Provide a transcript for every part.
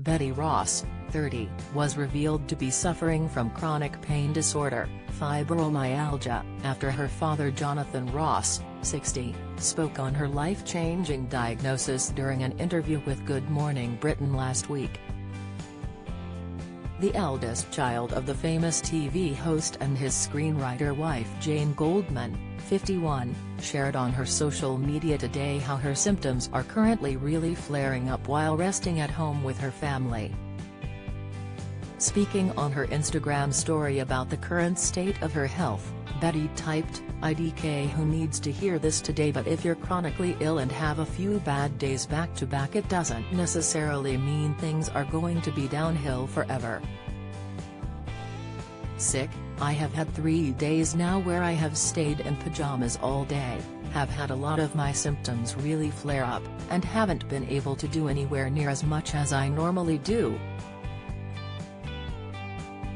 Betty Ross, 30, was revealed to be suffering from chronic pain disorder, fibromyalgia, after her father Jonathan Ross, 60, spoke on her life-changing diagnosis during an interview with Good Morning Britain last week. The eldest child of the famous TV host and his screenwriter wife Jane Goldman, 51, shared on her social media today how her symptoms are currently really flaring up while resting at home with her family. Speaking on her Instagram story about the current state of her health, Betty typed, "IDK who needs to hear this today, but if you're chronically ill and have a few bad days back to back, it doesn't necessarily mean things are going to be downhill forever. Sick, I have had 3 days now where I have stayed in pajamas all day, have had a lot of my symptoms really flare up, and haven't been able to do anywhere near as much as I normally do.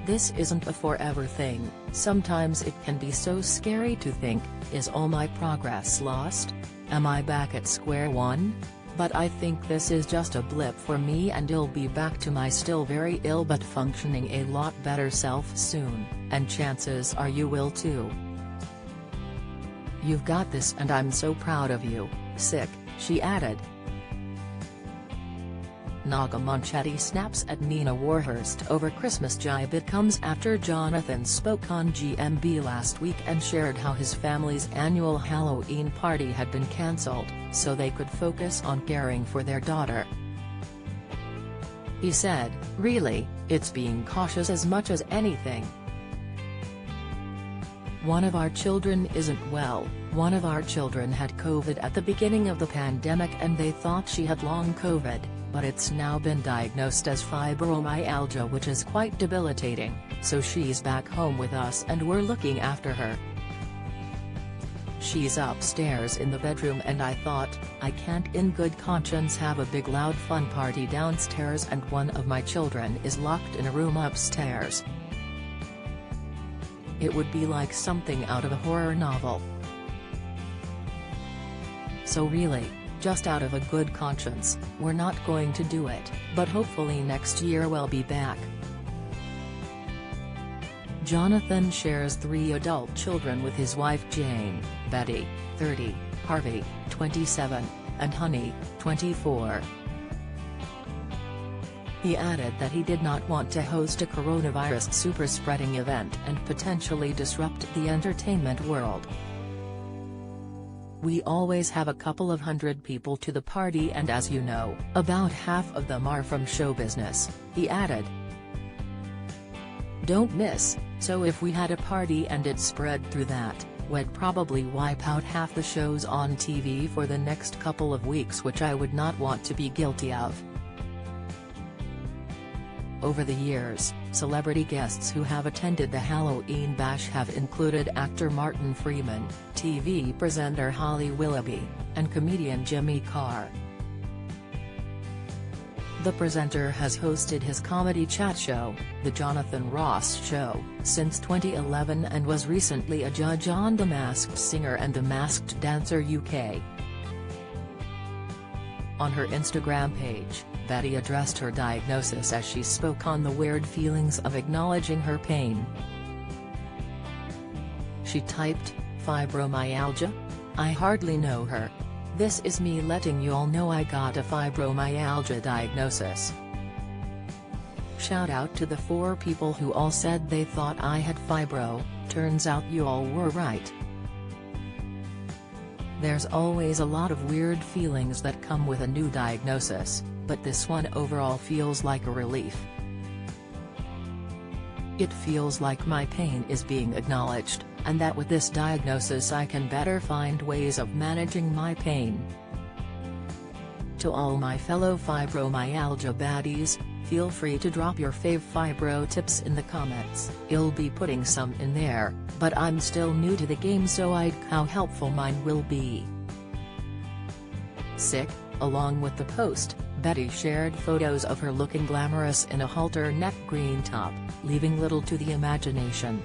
This isn't a forever thing. Sometimes it can be so scary to think, is all my progress lost? Am I back at square one? But I think this is just a blip for me, and I'll be back to my still very ill but functioning a lot better self soon, and chances are you will too. You've got this and I'm so proud of you, sick," she added. Naga Munchetty snaps at Nina Warhurst over Christmas jibe. It comes after Jonathan spoke on GMB last week and shared how his family's annual Halloween party had been cancelled, so they could focus on caring for their daughter. He said, "Really, it's being cautious as much as anything. One of our children isn't well. One of our children had COVID at the beginning of the pandemic and they thought she had long COVID, but it's now been diagnosed as fibromyalgia, which is quite debilitating, so she's back home with us and we're looking after her. She's upstairs in the bedroom and I thought, I can't in good conscience have a big loud fun party downstairs and one of my children is locked in a room upstairs. It would be like something out of a horror novel. So really, just out of a good conscience, we're not going to do it, but hopefully next year we'll be back." Jonathan shares 3 adult children with his wife Jane, Betty, 30, Harvey, 27, and Honey, 24. He added that he did not want to host a coronavirus super-spreading event and potentially disrupt the entertainment world. "We always have a couple of hundred people to the party and as you know, about half of them are from show business," he added. "Don't miss, so if we had a party and it spread through that, we'd probably wipe out half the shows on TV for the next couple of weeks, which I would not want to be guilty of." Over the years, celebrity guests who have attended the Halloween bash have included actor Martin Freeman, TV presenter Holly Willoughby, and comedian Jimmy Carr. The presenter has hosted his comedy chat show, The Jonathan Ross Show, since 2011 and was recently a judge on The Masked Singer and The Masked Dancer UK. On her Instagram page, Betty addressed her diagnosis as she spoke on the weird feelings of acknowledging her pain. She typed, "Fibromyalgia? I hardly know her. This is me letting you all know I got a fibromyalgia diagnosis. Shout out to the 4 people who all said they thought I had fibro, turns out you all were right. There's always a lot of weird feelings that come with a new diagnosis, but this one overall feels like a relief. It feels like my pain is being acknowledged, and that with this diagnosis I can better find ways of managing my pain. To all my fellow fibromyalgia baddies, feel free to drop your fave fibro tips in the comments. I'll be putting some in there, but I'm still new to the game, so I'd how helpful mine will be." Sick. Along with the post, Betty shared photos of her looking glamorous in a halter neck green top, leaving little to the imagination.